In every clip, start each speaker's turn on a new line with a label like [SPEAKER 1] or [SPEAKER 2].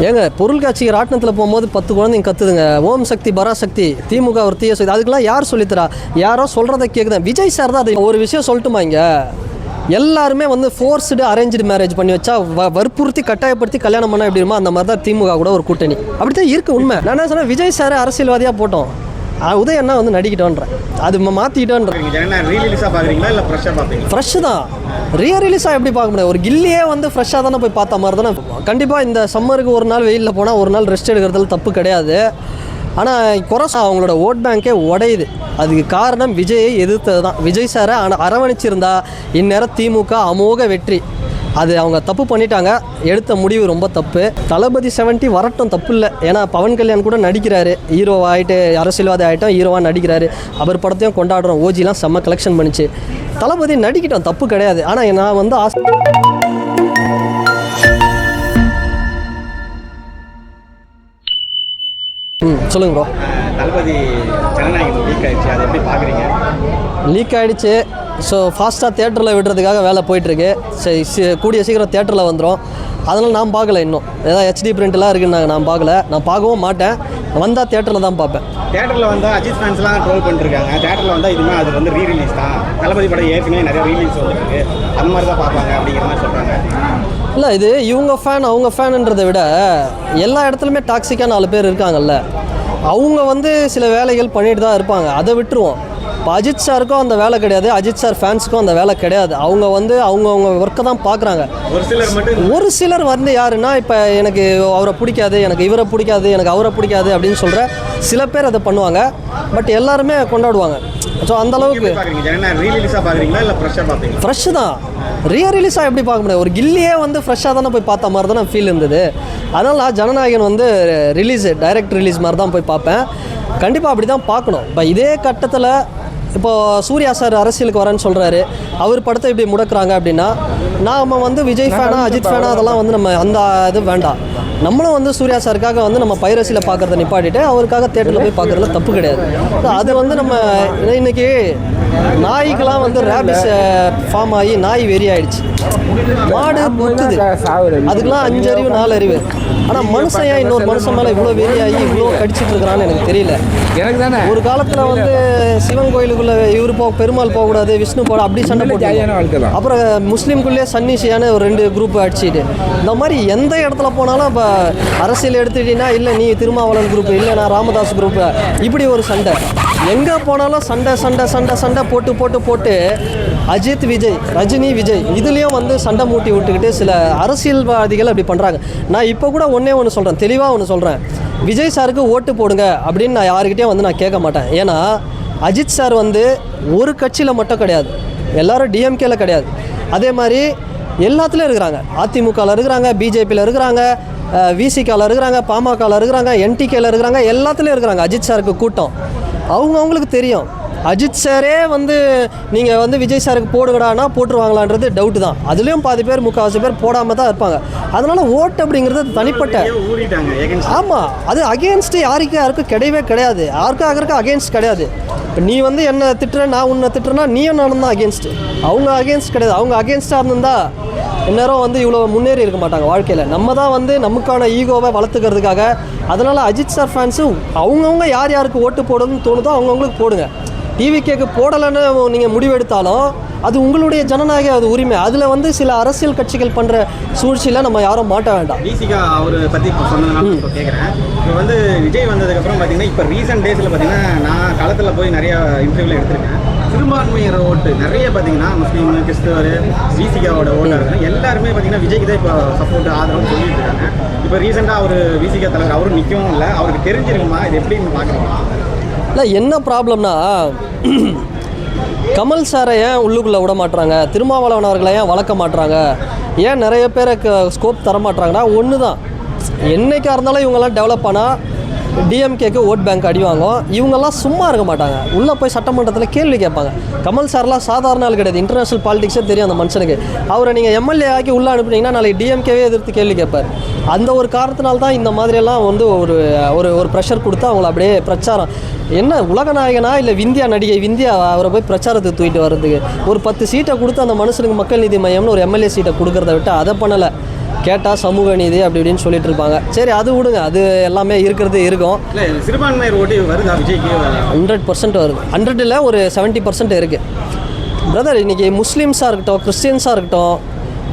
[SPEAKER 1] ஏங்க பொருள் காட்சிக்கு ராட்டினத்தில் போகும்போது 10 குழந்தைங்க கத்துதுங்க, ஓம் சக்தி பராசக்தி திமுக ஒரு தீய சக்தி. அதுக்கெல்லாம் யார் சொல்லித்தரா? யாரோ சொல்கிறத கேட்குதேன். விஜய் சார் தான். அது ஒரு விஷயம் சொல்லட்டுமா, இங்கே எல்லாருமே வந்து ஃபோர்ஸ்டு அரேஞ்சு மேரேஜ் பண்ணி வச்சா வற்புறுத்தி கட்டாயப்படுத்தி கல்யாணம் பண்ணால் எப்படி இருக்குமோ அந்த மாதிரி தான் திமுக கூட ஒரு கூட்டணி. அப்படி தான் இருக்குது உண்மை. நான் என்ன சொன்னேன், விஜய் சார் அரசியல்வாதியாக போட்டோம், உதயண்ணா வந்து நடிக்கிட்டோன்றேன், அது மாற்றிக்கிட்டோன்றேன். ஃப்ரெஷ்ஷு தான். ரிலீஸாக எப்படி பார்க்க முடியாது? ஒரு கில்லியே வந்து ஃப்ரெஷ்ஷாக தானே போய் பார்த்த மாதிரி தானே. கண்டிப்பாக இந்த சம்மருக்கு ஒரு நாள் வெயிலில் போனால் ஒரு நாள் ரெஸ்ட் எடுக்கிறதுல தப்பு கிடையாது. ஆனால் அவங்களோட ஓட் பேங்கே உடையுது. அதுக்கு காரணம் விஜயை எதிர்த்தது தான். விஜய் சாரை அரவணைச்சிருந்தா இந்நேரம் திமுக அமோக வெற்றி. அது அவங்க தப்பு பண்ணிட்டாங்க. எடுத்த முடிவு ரொம்ப தப்பு. தளபதி 70 வரட்டும், தப்பு இல்லை. ஏன்னா பவன் கல்யாண் கூட நடிக்கிறாரு, ஹீரோவாகிட்டு அரசியல்வாதி ஆகிட்டோம், ஹீரோவாக நடிக்கிறாரு. அவர் படத்தையும் கொண்டாடுறோம். ஓஜிலாம் செம்ம கலெக்ஷன் பண்ணிச்சு. தளபதி நடிக்கிட்டோம், தப்பு கிடையாது. ஆனால் நான் வந்து சொல்லுங்க ப்ரோ.
[SPEAKER 2] தளபதி ஜனநாயகம் லீக் ஆகிடுச்சு, அதை எப்படி பார்க்குறீங்க?
[SPEAKER 1] லீக் ஆகிடுச்சு. ஸோ ஃபாஸ்ட்டாக தேட்டரில் விடுறதுக்காக வேலை போயிட்டுருக்கு. கூடிய சீக்கிரம் தேட்டரில் வந்துடும். அதனால் நான் பார்க்கல. இன்னும் ஏதாவது HD பிரிண்ட்லாம் இருக்குன்னாங்க, நான் பார்க்கல. நான் பார்க்கவும் மாட்டேன். வந்தால் தேட்டரில் தான் பார்ப்பேன்.
[SPEAKER 2] தேட்டரில் வந்தால் அஜித் ஃபேன்ஸ்லாம் ட்ரோல் பண்ணிருக்காங்க. தேட்டரில் வந்தால் இதுவுமே அது வந்து ரீரிலீஸ் தான். தளபதி படம் ஏற்கனவே நிறைய ரீலீஸ் வந்துருக்கு, அந்த மாதிரி தான் பார்ப்பாங்க அப்படிங்கிற மாதிரி சொல்கிறாங்க.
[SPEAKER 1] இல்லை, இது இவங்க ஃபேன் அவங்க ஃபேனுன்றதை விட எல்லா இடத்துலையுமே டாக்ஸிக்காக 4 பேர் இருக்காங்கல்ல. அவங்க வந்து சில வேலைகள் பண்ணிட்டு தான் இருப்பாங்க, அதை விட்டுருவோம். இப்போ அஜித் சாருக்கும் அந்த வேலை கிடையாது, அஜித் சார் ஃபேன்ஸுக்கும் அந்த வேலை கிடையாது. அவங்க வந்து அவங்க ஒர்க்கை தான் பார்க்குறாங்க. ஒரு சிலர் வந்து யாருன்னா, இப்போ எனக்கு அவரை பிடிக்காது, எனக்கு இவரை பிடிக்காது, எனக்கு அவரை பிடிக்காது அப்படின்னு சொல்கிற சில பேர் அதை பண்ணுவாங்க. பட் எல்லாருமே கொண்டாடுவாங்க. ஸோ அந்தளவுக்கு ஃப்ரெஷ்ஷு தான். ரிலீஸாக எப்படி பார்க்க முடியாது? ஒரு கில்லியே வந்து ஃப்ரெஷ்ஷாக தானே போய் பார்த்த மாதிரி தான் ஃபீல் இருந்தது. அதனால் நான் ஜனநாயகன் வந்து டைரக்ட் ரிலீஸ் மாதிரி தான் போய் பார்ப்பேன். கண்டிப்பாக அப்படி தான் பார்க்கணும். இப்போ இதே கட்டத்தில் இப்போது சூர்யா சார் அரசியலுக்கு வரேன்னு சொல்கிறாரு, அவர் படத்தை இப்படி முடக்கிறாங்க அப்படின்னா நாம் வந்து விஜய் ஃபேனா அஜித் ஃபேனா அதெல்லாம் வந்து நம்ம அந்த இது வேண்டாம். நம்மளும் வந்து சூர்யா சாருக்காக வந்து நம்ம பைரசியில் பார்க்குறத நிப்பாட்டிட்டு அவருக்காக தேட்டரில் போய் பார்க்குறதுல தப்பு கிடையாது. அது வந்து நம்ம இன்றைக்கி நாய்க்கெல்லாம் வந்து ரேபிஸ் ஃபார்ம் ஆகி நாய் வெறி ஆகிடுச்சு. மாடு முத்துது, அதுக்கெல்லாம் 5 அறிவு 4 அறிவு. ஆனால் மனுஷன் ஏன் இன்னொரு மனுஷன் மேலே இவ்வளோ வெறியாகி இவ்வளோ கடிச்சிட்டு இருக்கிறான்னு எனக்கு தெரியல. எனக்கு தானே ஒரு காலத்தில் வந்து சிவன் கோயிலுக்குள்ளே இவர் பெருமாள் போகக்கூடாது, விஷ்ணு போட அப்படி சண்டை போட்டு, அப்புறம் முஸ்லீம்குள்ளேயே சன்னிஷியான ஒரு 2 குரூப் அடிச்சுட்டு, இந்த மாதிரி எந்த இடத்துல போனாலும் இப்போ அரசியல் எடுத்துக்கிட்டீங்கன்னா இல்லை நீ திருமாவளவன் குரூப், இல்லை நான் ராமதாஸ் குரூப்பு, இப்படி ஒரு சண்டை. எங்கே போனாலும் சண்டை சண்டை சண்டை சண்டை போட்டு போட்டு போட்டு அஜித் விஜய், ரஜினி விஜய் இதுலேயும் வந்து சண்டை மூட்டி விட்டுக்கிட்டு சில அரசியல்வாதிகள் அப்படி பண்ணுறாங்க. நான் இப்போ கூட ஒன்று சொல்கிறேன், தெளிவாக ஒன்று சொல்கிறேன். விஜய் சாருக்கு ஓட்டு போடுங்க அப்படின்னு நான் யாருக்கிட்டேயும் வந்து நான் கேட்க மாட்டேன். ஏன்னா அஜித் சார் வந்து ஒரு கட்சியில் மட்டும் கிடையாது, எல்லோரும் டிஎம்கேல கிடையாது. அதே மாதிரி எல்லாத்துலேயும் இருக்கிறாங்க. அதிமுகவில் இருக்கிறாங்க, பிஜேபியில் இருக்கிறாங்க, விசிகாவில் இருக்கிறாங்க, பாமகவில் இருக்கிறாங்க, என்டிகேல இருக்கிறாங்க, எல்லாத்துலேயும் இருக்கிறாங்க. அஜித் சாருக்கு கூட்டம் அவங்களுக்கு தெரியும். அஜித் சாரே வந்து நீங்கள் வந்து விஜய் சாருக்கு போடுங்கடானா போட்டுருவாங்களான்றது டவுட்டு தான். அதுலேயும் பாதி பேர் 3/4 பேர் போடாமல் தான் இருப்பாங்க. அதனால் ஓட்டு அப்படிங்கிறது தனிப்பட்ட. ஆமாம், அது அகேன்ஸ்ட்டு யாருக்கும் கிடையவே கிடையாது. யாருக்கும் அகேன்ஸ்ட் கிடையாது. இப்போ நீ வந்து என்ன திட்டுற, நான் உன்னை திட்டுறேன்னா நீயும் நானும் தான் அகேன்ஸ்ட்டு. அவங்க அகேன்ஸ்ட் கிடையாது. அவங்க அகேன்ஸ்டாக இருந்திருந்தா இந்நேரம் வந்து இவ்வளோ முன்னேறி இருக்க மாட்டாங்க வாழ்க்கையில். நம்ம தான் வந்து நமக்கான ஈகோவை வளர்த்துக்கிறதுக்காக. அதனால் அஜித் சார் ஃபேன்ஸு அவங்கவுங்க யார் யாருக்கு ஓட்டு போடணும்னு தோணுதோ அவங்கவுங்களுக்கு போடுங்க. டிவிகேக்கு போடலைன்னு நீங்கள் முடிவெடுத்தாலும் அது உங்களுடைய ஜனநாயக அது உரிமை. அதில் வந்து சில அரசியல் கட்சிகள் பண்ணுற சூழ்ச்சியில் நம்ம யாரும் மாட்ட வேண்டாம்.
[SPEAKER 2] விசிகா அவரை பற்றி இப்போ சொன்னதுனால இப்போ கேட்குறேன். இப்போ வந்து விஜய் வந்ததுக்கப்புறம் பார்த்தீங்கன்னா இப்போ ரீசெண்ட் டேஸில் பார்த்தீங்கன்னா நான் களத்தில் போய் நிறையா இன்டர்வியூவில் எடுத்திருக்கேன். சிறுபான்மையர் ஓட்டு நிறைய பார்த்தீங்கன்னா முஸ்லீம், கிறிஸ்தவர், விசிகாவோட ஓட்டாக இருக்குன்னா எல்லாருமே பார்த்தீங்கன்னா விஜய்க்கு தான் இப்போ சப்போர்ட் ஆதரவு சொல்லிட்டு இருக்காங்க. இப்போ ரீசெண்டாக அவர் விசிகா தலைவர் அவரும் நிற்கவும் இல்லை. அவருக்கு தெரிஞ்சிருக்குமா இது எப்படின்னு பார்க்குறீங்க?
[SPEAKER 1] இல்லை, என்ன ப்ராப்ளம்னா கமல் சாரை ஏன் உள்ளுக்குள்ளே விட மாட்டுறாங்க, திருமாவளவன் அவர்களை ஏன் வளர்க்க மாட்டுறாங்க, ஏன் நிறைய பேருக்கு ஸ்கோப் தர மாட்டுறாங்கன்னா ஒன்று தான். என்றைக்காக இருந்தாலும் இவங்கெல்லாம் டெவலப் ஆனால் டிஎம்கேக்கு ஓட் பேங்க் அடிவாங்கும். இவங்கெல்லாம் சும்மா இருக்க மாட்டாங்க, உள்ளே போய் சட்டமன்றத்தில் கேள்வி கேட்பாங்க. கமல் சார்லாம் சாதாரண ஆள் கிடையாது, இன்டர்நேஷ்னல் பாலிடிக்ஸே தெரியும் அந்த மனுஷனுக்கு. அவரை நீங்கள் எம்எல்ஏ ஆக்கி உள்ளே அனுப்புனீங்கன்னா நாளைக்கு டிஎம்கேவே எதிர்த்து கேள்வி கேட்பார். அந்த ஒரு காரணத்தினால்தான் இந்த மாதிரியெல்லாம் வந்து ஒரு ப்ரெஷர் கொடுத்து அவங்கள அப்படியே பிரச்சாரம். என்ன உலகநாயகனா இல்லை விந்தியா நடிகை விந்தியா அவரை போய் பிரச்சாரத்துக்கு தூக்கிட்டு வர்றதுக்கு ஒரு 10 சீட்டை கொடுத்து அந்த மனுஷனுக்கு மக்கள் நீதி மையம்னு ஒரு எம்எல்ஏ சீட்டை கொடுக்கறத விட்டு அதை பண்ணலை. கேட்டால் சமூக நீதி அப்படி இப்படின்னு சொல்லிட்டு இருப்பாங்க. சரி அது விடுங்க, அது எல்லாமே இருக்கிறது இருக்கும்.
[SPEAKER 2] இல்லை சிறுபான்மையர் ஓட்டு வருதா விஜய்க்கு?
[SPEAKER 1] 100% வருது. 100 இல்லை, ஒரு 70% இருக்குது பிரதர். இன்றைக்கி முஸ்லீம்ஸாக இருக்கட்டும், கிறிஸ்டியன்ஸாக இருக்கட்டும்,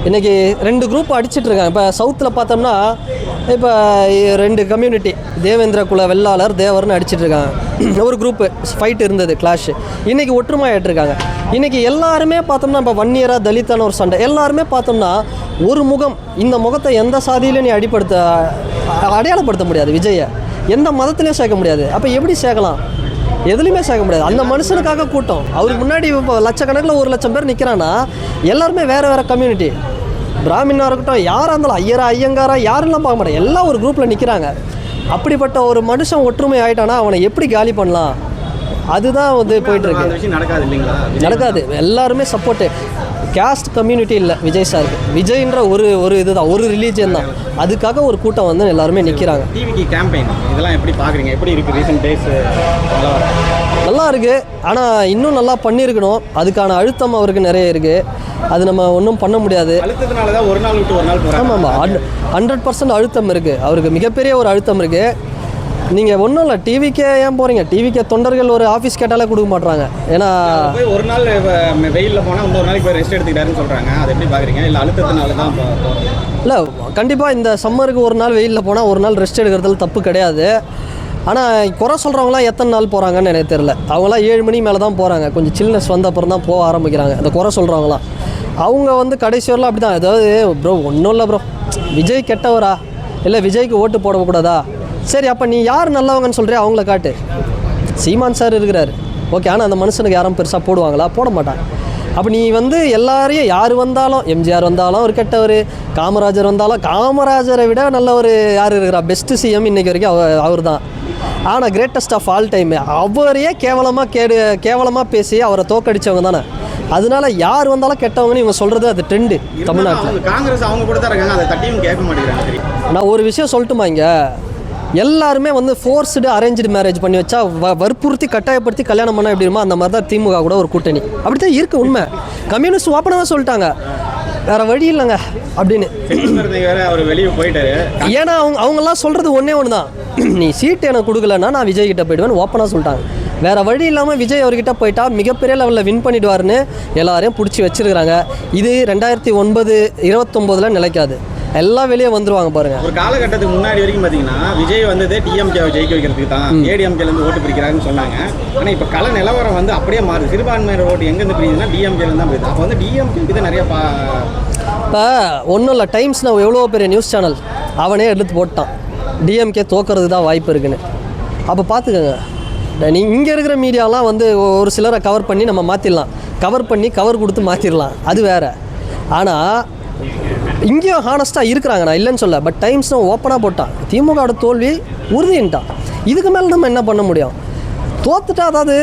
[SPEAKER 1] இன்றைக்கி 2 குரூப் அடிச்சிட்டு இருக்காங்க. இப்போ சவுத்தில் பார்த்தோம்னா இப்போ 2 கம்யூனிட்டி, தேவேந்திர குல வெள்ளாளர் தேவர்னு அடிச்சிட்டு இருக்காங்க. ஒரு குரூப்பு ஃபைட் இருந்தது, கிளாஷ். இன்றைக்கி ஒற்றுமையாகிட்டு இருக்காங்க. இன்றைக்கி எல்லாருமே பார்த்தோம்னா இப்போ வன்னியரா தலித்தான ஒரு சண்டை. எல்லாருமே பார்த்தோம்னா ஒரு முகம், இந்த முகத்தை எந்த சாதியிலையும் நீ அடையாளப்படுத்த முடியாது. விஜயை எந்த மதத்துலேயும் சேர்க்க முடியாது. அப்போ எப்படி சேர்க்கலாம்? எதுலையுமே சேர்க்க முடியாது. அந்த மனுஷனுக்காக கூட்டம். அவருக்கு முன்னாடி இப்போ லட்சக்கணக்கில் 1 லட்சம் பேர் நிற்கிறான்னா எல்லாருமே வேறு வேறு கம்யூனிட்டி. பிராமினாக இருக்கட்டும், யாராக இருந்தாலும், ஐயங்காரா யாரெல்லாம் பார்க்க மாட்டேன், எல்லாம் ஒரு குரூப்பில் நிற்கிறாங்க. அப்படிப்பட்ட ஒரு மனுஷன் ஒற்றுமை ஆகிட்டானா அவனை எப்படி காலி பண்ணலாம்? அதுதான் வந்து போயிட்டுருக்கு.
[SPEAKER 2] நடக்காது இல்லைங்களா?
[SPEAKER 1] நடக்காது. எல்லாருமே சப்போர்ட்டு. கேஸ்ட் கம்யூனிட்டி இல்லை விஜய் சாருக்கு. விஜய்ன்ற ஒரு இதுதான், ஒரு ரிலீஜியன் தான். அதுக்காக ஒரு கூட்டம் வந்து எல்லாருமே நிற்கிறாங்க.
[SPEAKER 2] டிவிக்கு கேம்பெயின் இதெல்லாம் எப்படி பார்க்குறீங்க? எப்படி இருக்குது ரீசெண்ட் டேஸ்?
[SPEAKER 1] நல்லா இருக்குது. ஆனால் இன்னும் நல்லா பண்ணியிருக்கணும். அதுக்கான அழுத்தம் அவருக்கு நிறைய இருக்குது. அது நம்ம ஒன்றும் பண்ண முடியாது.
[SPEAKER 2] அழுத்தத்தினால தான் ஒரு நாள் விட்டு ஒரு நாள் போகிறாங்க.
[SPEAKER 1] ஆமாம், 100% அழுத்தம் இருக்குது. அவருக்கு மிகப்பெரிய ஒரு அழுத்தம் இருக்குது. நீங்கள் ஒன்றும் இல்லை, டிவிக்கே ஏன் போகிறீங்க? டிவிக்கே தொண்டர்கள் ஒரு ஆஃபீஸ் கேட்டாலே கொடுக்க மாட்றாங்க. ஏன்னா
[SPEAKER 2] போய் ஒரு நாள் வெயிலில் போனால் இன்னொரு நாளைக்கு போய் ரெஸ்ட் எடுத்துக்கிட்டாருன்னு சொல்கிறாங்க. அதை எப்படி பார்க்குறீங்க? இல்லை அழுத்தத்தினால தான்
[SPEAKER 1] இல்லை, கண்டிப்பாக இந்த சம்மருக்கு ஒரு நாள் வெயிலில் போனால் ஒரு நாள் ரெஸ்ட் எடுக்கிறதுல தப்பு கிடையாது. ஆனால் குறை சொல்கிறவங்களாம் எத்தனை நாள் போகிறாங்கன்னு எனக்கு தெரியல. அவங்களாம் 7 மணி மேலே தான் போகிறாங்க. கொஞ்சம் சில்னஸ் வந்த அப்புறம் தான் போக ஆரம்பிக்கிறாங்க. அந்த குறை சொல்கிறவங்களாம் அவங்க வந்து கடைசி வரலாம் அப்படி தான். ஏதாவது ப்ரோ ஒன்றும் இல்லை ப்ரோ, விஜய் கெட்டவரா, இல்லை விஜய்க்கு ஓட்டு போடக்கூடாதா? சரி, அப்போ நீ யார் நல்லவங்கன்னு சொல்கிறியா? அவங்கள காட்டு. சீமான் சார் இருக்கிறார், ஓகே. ஆனால் அந்த மனுஷனுக்கு யாரும் பெருசாக போடுவாங்களா? போட மாட்டாங்க. அப்போ நீ வந்து எல்லாரையும், யார் வந்தாலும், எம்ஜிஆர் வந்தாலும் ஒரு கெட்டவர், காமராஜர் வந்தாலும், காமராஜரை விட நல்ல ஒரு யார் இருக்கிறா? பெஸ்ட்டு சிஎம் இன்றைக்கி வரைக்கும் அவர் தான். ஆனால் கிரேட்டஸ்ட் ஆஃப் ஆல் டைம் அவரையே கேவலமாக பேசி அவரை தோக்கடிச்சவங்க தானே. அதனால யார் வந்தாலும் கெட்டவங்கன்னு இவங்க சொல்கிறது அது ட்ரெண்டு தமிழ்நாட்டில்.
[SPEAKER 2] காங்கிரஸ் அவங்க கூட தான் இருக்காங்க, அதை தட்டியும் கேட்க மாட்டேங்கிறாங்க.
[SPEAKER 1] நான் ஒரு விஷயம் சொல்லட்டுமா? இங்கே எல்லாருமே வந்து ஃபோர்ஸ்டு அரேஞ்சு மேரேஜ் பண்ணி வச்சா, வற்புறுத்தி கட்டாயப்படுத்தி கல்யாணம் பண்ணால் எப்படி இருக்குமோ அந்த மாதிரி தான் திமுக கூட ஒரு கூட்டணி. அப்படி தான் இருக்குது உண்மை. கம்யூனிஸ்ட் ஓப்பனாக சொல்லிட்டாங்க, வேறு வழி இல்லைங்க அப்படின்னு.
[SPEAKER 2] அவர் வெளியே போயிட்டாரு.
[SPEAKER 1] ஏன்னா அவங்கெல்லாம் சொல்கிறது ஒன்று தான், நீ சீட்டு எனக்கு கொடுக்கலன்னா நான் விஜய் கிட்ட போயிடுவேன்னு ஓப்பனாக சொல்லிட்டாங்க. வேறு வழி இல்லாமல் விஜய் அவர்கிட்ட போயிட்டா மிகப்பெரிய லெவலில் வின் பண்ணிடுவார்னு எல்லாரையும் பிடிச்சி வச்சுருக்கிறாங்க. இது 2029 நிலைக்காது. எல்லாம் வெளியே வந்துருவாங்க பாருங்க.
[SPEAKER 2] ஒரு காலகட்டத்துக்கு முன்னாடி வரைக்கும் பார்த்தீங்கன்னா விஜய் வந்ததே டிஎம்கேவை ஜெயிக்க வைக்கிறதுக்கு தான், ஏடிஎம்கேலேருந்து ஓட்டு பிரிக்கிறாருன்னு சொன்னாங்க. ஆனால் இப்போ கள நிலவரம் வந்து அப்படியே மாறுது. சிறுபான்மையினர் ஓட்டு எங்கேருந்து பிரியுதுன்னா டிஎம்கேலேருந்து தான் போயிடுது. அப்போ வந்து டிஎம்கேக்கு தான் நிறைய
[SPEAKER 1] இப்போ ஒன்றும் இல்லை, டைம்ஸ் நான் எவ்வளோ பெரிய நியூஸ் சேனல் அவனே எடுத்து போட்டான் டிஎம்கே தோக்கிறது தான் வாய்ப்பு இருக்குன்னு. அப்போ பார்த்துக்கோங்க, நீ இங்கே இருக்கிற மீடியாலாம் வந்து ஒரு சிலரை கவர் பண்ணி நம்ம மாற்றிடலாம், கவர் கொடுத்து மாற்றிடலாம், அது வேறு. ஆனால் இங்கேயும் ஹானஸ்ட்டாக இருக்கிறாங்க, நான் இல்லைன்னு சொல்ல. பட் டைம்ஸ் ஓப்பனாக போட்டான், திமுகவோட தோல்வி உறுதின்ட்டான். இதுக்கு மேலே நம்ம என்ன பண்ண முடியும்? தோத்துட்டா, அதாவது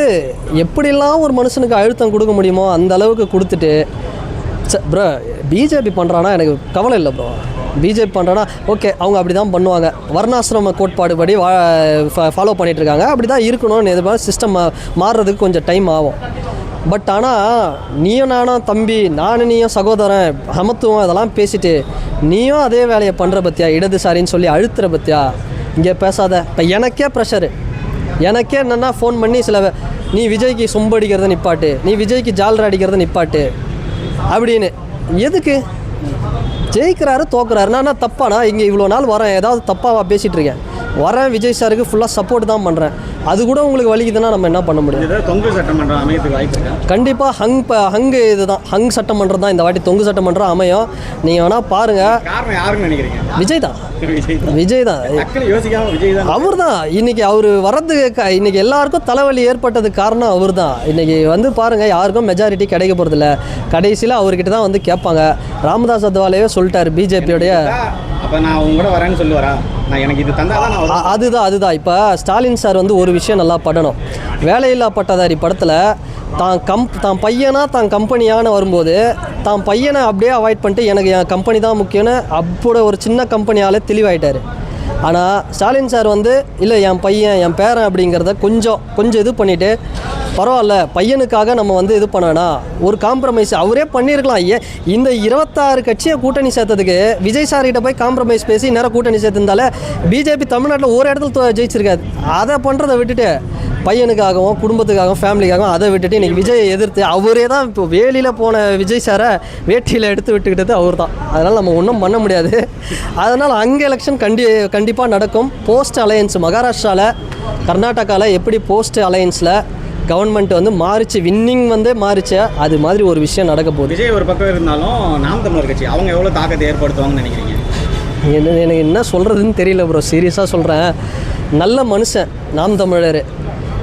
[SPEAKER 1] எப்படிலாம் ஒரு மனுஷனுக்கு அழுத்தம் கொடுக்க முடியுமோ அந்த அளவுக்கு கொடுத்துட்டு, ப்ரோ பிஜேபி பண்ணுறான்னா எனக்கு கவலை இல்லை ப்ரோ. பிஜேபி பண்ணுறான்னா ஓகே, அவங்க அப்படி தான் பண்ணுவாங்க, வர்ணாசிரம கோட்பாடு படி ஃபாலோ பண்ணிகிட்ருக்காங்க, அப்படி தான் இருக்கணும்னு எதிர்பார்த்து சிஸ்டம் மாறுறதுக்கு கொஞ்சம் டைம் ஆகும். பட் ஆனால் நீயும் நானும் தம்பி, நீயும் சகோதரன், சமத்துவம் இதெல்லாம் பேசிட்டு நீயும் அதே வேலையை பண்ணுற பற்றியா, இடதுசாரின்னு சொல்லி அழுத்துற பற்றியா? இங்கே பேசாத. இப்போ எனக்கே ப்ரெஷரு, எனக்கே என்னென்னா ஃபோன் பண்ணி நீ விஜய்க்கு சொம்பு அடிக்கிறத நிப்பாட்டு, நீ விஜய்க்கு ஜாலரை அடிக்கிறத நிப்பாட்டு அப்படின்னு. எதுக்கு? ஜெயிக்கிறாரு தோக்குறாரு, நான் தப்பானா? இங்கே இவ்வளோ நாள் வரேன், ஏதாவது தப்பாக பேசிகிட்டு இருக்கேன், வரேன் விஜய் சாருக்கு ஃபுல்லாக சப்போர்ட் தான் பண்ணுறேன், அது கூட உங்களுக்கு வலிக்குதுன்னா நம்ம என்ன பண்ண முடியும்?
[SPEAKER 2] தொங்கு சட்டமன்றம் அமையத்துக்கு வாய்ப்பு இருக்கு.
[SPEAKER 1] கண்டிப்பாக ஹங்கு இதுதான், ஹங் சட்டமன்றம் தான் இந்த வாட்டி தொங்கு சட்டமன்றம் அமையும். நீங்கள் வேணால் பாருங்கள்.
[SPEAKER 2] காரணம் யாருன்னு நினைக்கிறீங்க?
[SPEAKER 1] விஜய் தான். அவர் தான் இன்னைக்கு அவர் வர்றதுக்கு, இன்னைக்கு எல்லாருக்கும் தலைவலி ஏற்பட்டது காரணம் அவர் தான். இன்னைக்கு வந்து பாருங்கள், யாருக்கும் மெஜாரிட்டி கிடைக்க போகிறதில்ல. கடைசியில் அவர்கிட்ட தான் வந்து கேட்பாங்க. ராமதாஸ் அத்வாலேயே சொல்லிட்டார் பிஜேபியோடைய.
[SPEAKER 2] அப்போ நான் அவங்க கூட வரேன்னு சொல்லுவாரா? நான் எனக்கு இது தந்தா தான்.
[SPEAKER 1] அதுதான் இப்போ ஸ்டாலின் சார் வந்து ஒரு விஷயம் நல்லா படணும். வேலையில்லா பட்டதாரி படத்தில் தான் பையனாக தான் கம்பெனியான வரும்போது தான் பையனை அப்படியே அவாய்ட் பண்ணிட்டு எனக்கு என் கம்பெனி தான் முக்கியம்னு அப்போட ஒரு சின்ன கம்பெனியால் தெளிவாயிட்டார். ஆனால் ஸ்டாலின் சார் வந்து இல்லை என் பையன் என் பேரன் அப்படிங்கிறத கொஞ்சம் இது பண்ணிவிட்டு பரவாயில்ல பையனுக்காக நம்ம வந்து இது பண்ண வேணாம், ஒரு காம்ப்ரமைஸ் அவரே பண்ணியிருக்கலாம். இந்த 26 கட்சியை கூட்டணி சேர்த்ததுக்கு விஜய் சார்கிட்ட போய் காம்ப்ரமைஸ் பேசி நேரம் கூட்டணி சேர்த்துருந்தாலே பிஜேபி தமிழ்நாட்டில் ஒரு இடத்துல ஜெயிச்சிருக்காது. அதை பண்ணுறதை விட்டுட்டு பையனுக்காகவும் குடும்பத்துக்காகவும் ஃபேமிலிக்காகவும் அதை விட்டுட்டு இன்றைக்கி விஜயை எதிர்த்து அவரே தான் இப்போ வேலியில் போன விஜய் சாரை வேட்டியில் எடுத்து விட்டுக்கிட்டது அவர் தான். அதனால் நம்ம ஒன்றும் பண்ண முடியாது. அதனால் அங்கே எலெக்ஷன் கண்டிப்பாக நடக்கும். போஸ்ட் அலையன்ஸ் மகாராஷ்டிராவில் கர்நாடகாவில் எப்படி போஸ்ட் அலையன்ஸில் கவர்மெண்ட் வந்து மாறிச்சு, வின்னிங் வந்து மாறிச்சு, அது மாதிரி ஒரு விஷயம் நடக்க போகுது.
[SPEAKER 2] விஜய் ஒரு பக்கம் இருந்தாலும் நாம் தமிழர் கட்சி அவங்க எவ்வளோ தாக்கத்தை ஏற்படுத்துவாங்கன்னு நினைக்கிறீங்க?
[SPEAKER 1] எனக்கு என்ன சொல்கிறதுன்னு தெரியல ப்ரோ, சீரியஸாக சொல்கிறேன். நல்ல மனுஷன் நாம் தமிழர்.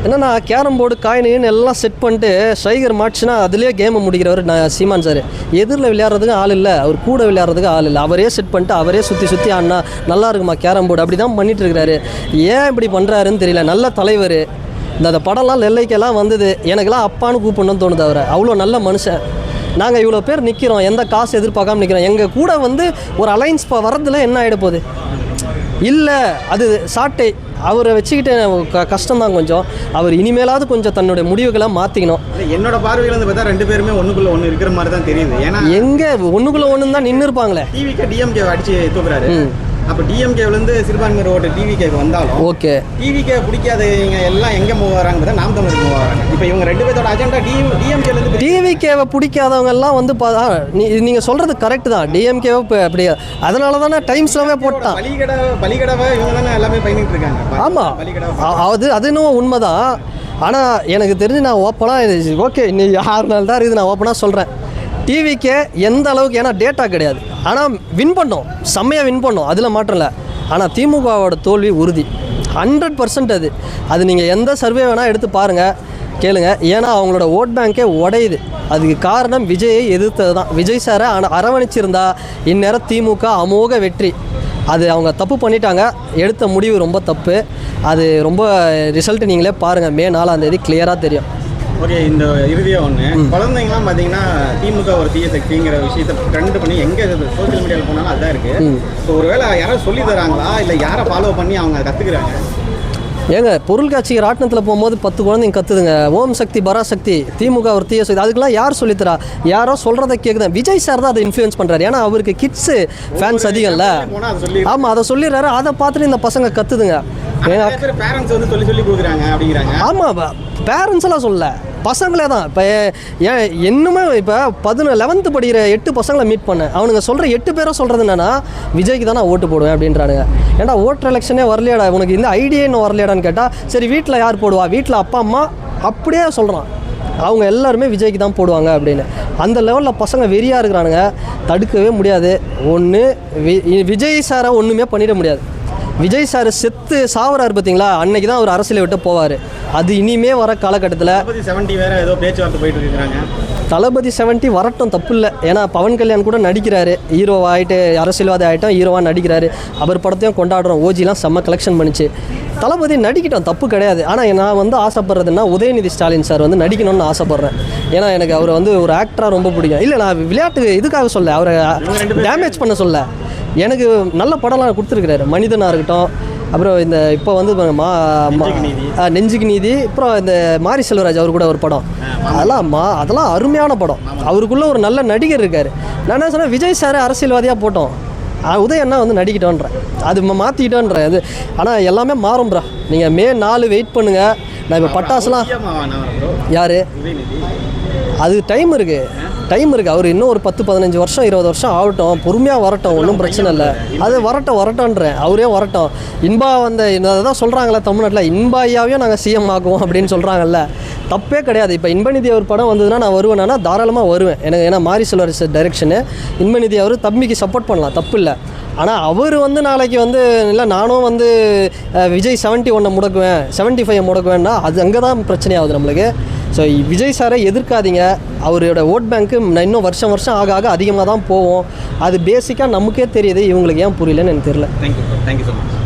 [SPEAKER 1] என்னன்னா கேரம் போர்டு காயின்னு எல்லாம் செட் பண்ணிட்டு ஸ்ட்ரைகர் மாட்ச்சுன்னா அதுலேயே கேமை முடிக்கிறவர் சீமான் சார். எதிரில் விளையாடுறதுக்கு ஆள் இல்லை, அவர் கூட விளையாடுறதுக்கு ஆள் இல்லை. அவரே செட் பண்ணிட்டு அவரே சுற்றி ஆடினா நல்லா இருக்குமா கேரம் போர்டு, அப்படி தான் பண்ணிட்டு இருக்கிறாரு. ஏன் இப்படி பண்ணுறாருன்னு தெரியல. நல்ல தலைவர். இந்த படம்லாம் நெல்லைக்கெல்லாம் வந்தது, எனக்கெல்லாம் அப்பான்னு கூப்பிடணும்னு தோணுது அவரை. அவ்வளோ நல்ல மனுஷன். நாங்கள் இவ்வளோ பேர் நிற்கிறோம், எந்த காசு எதிர்பார்க்காம நிற்கிறோம். எங்கள் கூட வந்து ஒரு அலைன்ஸ் வரதில் என்ன ஆகிட போகுது இல்லை, அது சாட்டை. அவரை வச்சுக்கிட்டு கஷ்டம்தான் கொஞ்சம். அவர் இனிமேலாவது கொஞ்சம் தன்னுடைய முடிவுகளாக மாற்றிக்கணும்.
[SPEAKER 2] என்னோட பார்வையில் வந்து பார்த்தா 2 பேருமே ஒன்றுக்குள்ளே ஒன்று இருக்கிற மாதிரி தான் தெரியுது. ஏன்னா
[SPEAKER 1] எங்கே ஒன்றுக்குள்ளே ஒன்று தான் நின்று இருப்பாங்களே.
[SPEAKER 2] டிவிக்கு டிஎம்கே அடிச்சு தூக்குறாரு. அப்போ டிஎம்கேவிலேருந்து சிறுபான்மையர் ஓட்டு டிவிகேக்கு வந்தாலும் ஓகே, டிவிகே பிடிக்காதவங்க எல்லாம் எங்கே மூவ் ஆகிறாங்க, நாம் தமிழருக்கு மூவ் ஆகிறாங்க. இப்போ இவங்க 2 பேர்த்தோட அஜெண்டா டிஎம்கேலேருந்து
[SPEAKER 1] டிவிகேவை பிடிக்காதவங்க எல்லாம் வந்து நீங்கள் சொல்கிறது கரெக்டு தான். டிஎம்கேவை இப்போ அப்படி அதனால தானே டைம்ஸ்லாமே போட்டான்.
[SPEAKER 2] பலிகடவை இவங்க தானே எல்லாமே பண்ணிட்டு இருக்காங்க.
[SPEAKER 1] ஆமாம், அது இன்னும் உண்மைதான். ஆனால் எனக்கு தெரிஞ்சு நான் ஓப்பனாக ஓகே இன்னும் 6 நாள் தான் இருக்குது, நான் ஓப்பனாக சொல்கிறேன். டிவிக்கே எந்த அளவுக்கு, ஏன்னா டேட்டா கிடையாது, ஆனால் வின் பண்ணோம், செம்மையாக வின் பண்ணோம், அதில் மாற்றம் இல்லை. ஆனால் திமுகவோட தோல்வி உறுதி 100%. அது நீங்கள் எந்த சர்வே வேணால் எடுத்து பாருங்கள், கேளுங்க. ஏன்னா அவங்களோட ஓட் பேங்கே உடையுது. அதுக்கு காரணம் விஜயை எதிர்த்தது தான். விஜய் சாரை அரவணைச்சிருந்தா இந்நேரம் திமுக அமோக வெற்றி. அது அவங்க தப்பு பண்ணிட்டாங்க, எடுத்த முடிவு ரொம்ப தப்பு. அது ரொம்ப ரிசல்ட் நீங்களே பாருங்கள், மே 4ஆம் தேதி கிளியராக தெரியும்.
[SPEAKER 2] ஓகே, இந்த இறுதியாக ஒன்று, குழந்தைங்களாம் பார்த்தீங்கன்னா திமுக ஒரு தீய சக்திங்கிற விஷயத்தை ட்ரெண்ட் பண்ணி எங்கே சோசியல் மீடியாவில் போனாலும் அதுதான் இருக்குது. இப்போ ஒருவேளை யாராவது சொல்லி தராங்களா இல்லை யாரை ஃபாலோ பண்ணி அவங்க கற்றுக்குறாங்க?
[SPEAKER 1] ஏங்க பொருள் காட்சிக்கு ராட்டினத்தில் போகும்போது 10 குழந்தைங்க கற்றுதுங்க, ஓம் சக்தி பராசக்தி திமுக ஒரு தீய சக்தி. அதுக்கெல்லாம் யார் சொல்லித்தரா? யாரோ சொல்கிறத கேட்குதான். விஜய் சார் தான் அதை இன்ஃப்ளூயன்ஸ் பண்ணுறாரு. ஏன்னா அவருக்கு கிட்ஸு ஃபேன்ஸ் அதிகம்ல. ஆமாம், அதை சொல்லிடுறாரு. அதை பார்த்துட்டு இந்த பசங்க கற்றுதுங்க.
[SPEAKER 2] பேரண்ட்ஸ் வந்து சொல்லி கொடுக்குறாங்க அப்படிங்கிறாங்க.
[SPEAKER 1] ஆமாம், பேரண்ட்ஸ் எல்லாம் சொல்ல, பசங்களே தான். இப்போ ஏன் இன்னுமே இப்போ 11th படிக்கிற 8 பசங்களை மீட் பண்ணேன். அவனுங்க சொல்கிற 8 பேரும் சொல்கிறது என்னென்னா விஜய்க்கு தான் நான் ஓட்டு போடுவேன் அப்படின்றானுங்க. ஏன்னா ஓட்டர் எலெக்ஷனே வரலையாடா, உனக்கு இந்த ஐடியா இன்னும் வரலையாடான்னு கேட்டால், சரி வீட்டில் யார் போடுவா, வீட்டில் அப்பா அம்மா அப்படியே சொல்கிறான். அவங்க எல்லாருமே விஜய்க்கு தான் போடுவாங்க அப்படின்னு. அந்த லெவலில் பசங்க வெறியாக இருக்கிறானுங்க, தடுக்கவே முடியாது. ஒன்று விஜய் சாரை ஒன்றுமே பண்ணிட முடியாது. விஜய் சார் செத்து சாவறாரு பார்த்தீங்களா, அன்னைக்கு தான் அவர் அரசியலை விட்டு போவார். அது இனிமே வர காலகட்டத்தில்
[SPEAKER 2] தளபதி 70 வேறு ஏதோ பேச்சுவார்த்தை போயிட்டு இருக்கிறாங்க.
[SPEAKER 1] தளபதி 70 வரட்டும், தப்பு இல்லை. ஏன்னா பவன் கல்யாண் கூட நடிக்கிறாரு, ஹீரோவாகிட்டு அரசியல்வாதி ஆகிட்டோம், ஹீரோவாக நடிக்கிறாரு. அவர் படத்தையும் கொண்டாடுறோம். ஓஜிலாம் செம்ம கலெக்ஷன் பண்ணிச்சு. தளபதி நடிக்கட்டும், தப்பு கிடையாது. ஆனால் நான் வந்து ஆசைப்படுறதுன்னா உதயநிதி ஸ்டாலின் சார் வந்து நடிக்கணும்னு ஆசைப்பட்றேன். ஏன்னா எனக்கு அவர் வந்து ஒரு ஆக்டராக ரொம்ப பிடிக்கும். இல்லை, நான் விளையாட்டு இதுக்காக சொல்ல, அவரை டேமேஜ் பண்ண சொல்ல. எனக்கு நல்ல படம்லாம் கொடுத்துருக்கிறாரு. மனிதனாக இருக்கட்டும், அப்புறம் இந்த இப்போ வந்து நெஞ்சுக்கு நீதி, அப்புறம் இந்த மாரி செல்வராஜ் அவர் கூட ஒரு படம், அதெல்லாம் அருமையான படம். அவருக்குள்ளே ஒரு நல்ல நடிகர் இருக்கார். நான் என்ன சொன்னேன், விஜய் சார் அரசியல்வாதியாக போட்டோம், உதயண்ணா வந்து நடிக்கிட்டோன்றேன், அது மாற்றிக்கிட்டோன்றேன். அது ஆனால் எல்லாமே மாறும் ப்ரா. நீங்கள் மே 4 வெயிட் பண்ணுங்கள். நான் இப்போ பட்டாசுலாம் யார், அது டைம் இருக்குது. அவர் இன்னும் ஒரு 10-15 வருஷம் 20 வருஷம் ஆகட்டும், பொறுமையாக வரட்டும், ஒன்றும் பிரச்சனை இல்லை. அது வரட்டும்ன்றேன், அவரே வரட்டும். இன்பா தான் சொல்கிறாங்களே தமிழ்நாட்டில், இன்பா ஐயாவையும் நாங்கள் சிஎம் ஆக்குவோம் அப்படின்னு சொல்கிறாங்கல்ல, தப்பே கிடையாது. இப்போ இன்பநிதி அவர் படம் வந்ததுன்னா நான் வருவேன்னா தாராளமாக வருவேன். எனக்கு ஏன்னா மாரி செல்வராஜ் டைரக்ஷனு, இன்பநிதி அவர் தம்பிக்கு சப்போர்ட் பண்ணலாம், தப்பு இல்லை. ஆனால் அவர் வந்து நாளைக்கு வந்து இல்லை நானும் வந்து விஜய் 71 முடக்குவேன், 75 முடக்குவேன்னா அது அங்கே தான் பிரச்சனையாகுது நம்மளுக்கு. ஸோ விஜய் சாரை எதிர்க்காதீங்க. அவரோட ஓட் பேங்க்கு இன்னும் வருஷம் ஆக அதிகமாக தான் போவோம். அது பேசிக்காக நமக்கே தெரியுது, இவங்களுக்கு ஏன் புரியலன்னு எனக்கு தெரியல.
[SPEAKER 2] Thank you so much.